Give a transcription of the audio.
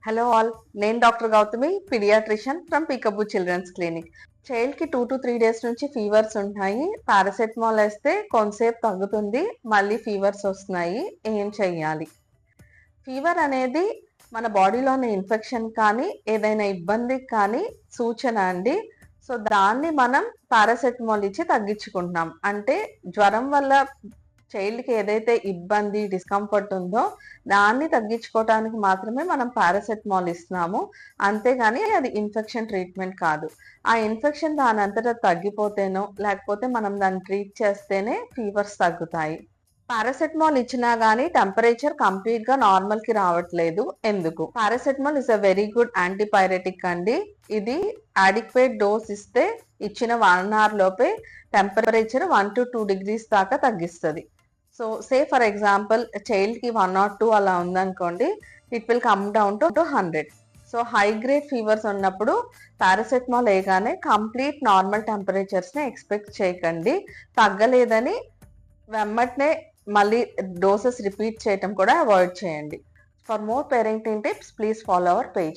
Hello all, నేను doctor Gautami, paediatrician from Peekaboo children's clinic. చైల్డ్కి 2 to 3 days నుంచి fevers ఉంటాయి. పారాసెటమాల్ వేస్తే కొంతసేపు తగ్గుతుంది, మళ్ళీ ఫీవర్స్ వస్తున్నాయి. ఏం చెయ్యాలి? ఫీవర్ అనేది మన బాడీలోని ఇన్ఫెక్షన్ కానీ ఏదైనా ఇబ్బందికి కానీ సూచన అండి. సో దాన్ని మనం పారాసెటమాల్ ఇచ్చి తగ్గించుకుంటున్నాం. అంటే జ్వరం వల్ల చైల్డ్కి ఏదైతే ఇబ్బంది డిస్కంఫర్ట్ ఉందో దాన్ని తగ్గించుకోవడానికి మాత్రమే మనం పారాసెటమాల్ ఇస్తున్నాము. అంతేగాని అది ఇన్ఫెక్షన్ ట్రీట్మెంట్ కాదు. ఆ ఇన్ఫెక్షన్ దాని అంతటా తగ్గిపోతేనో లేకపోతే మనం దాన్ని ట్రీట్ చేస్తేనే ఫీవర్స్ తగ్గుతాయి. పారాసెటమాల్ ఇచ్చినా గానీ టెంపరేచర్ కంప్లీట్ గా నార్మల్ కి రావట్లేదు. ఎందుకు? Paracetamol is a very good antipyretic అండి. ఇది అడిక్వేట్ డోస్ ఇస్తే ఇచ్చిన 1 hour లోపే టెంపరేచర్ 1 to 2 degrees దాకా తగ్గిస్తుంది. So say for example child కి 1 or 2 అలా ఉందనుకోండి, it will come down to 100. So high grade fevers ఉన్నప్పుడు పారాసెటమాల్ వేయగానే కంప్లీట్ నార్మల్ టెంపరేచర్స్ ని ఎక్స్పెక్ట్ చేయకండి. తగ్గలేదని వెమ్మటనే మళ్ళీ డోసెస్ రిపీట్ చేయటం కూడా అవాయిడ్ చేయండి. For more parenting tips please follow our page.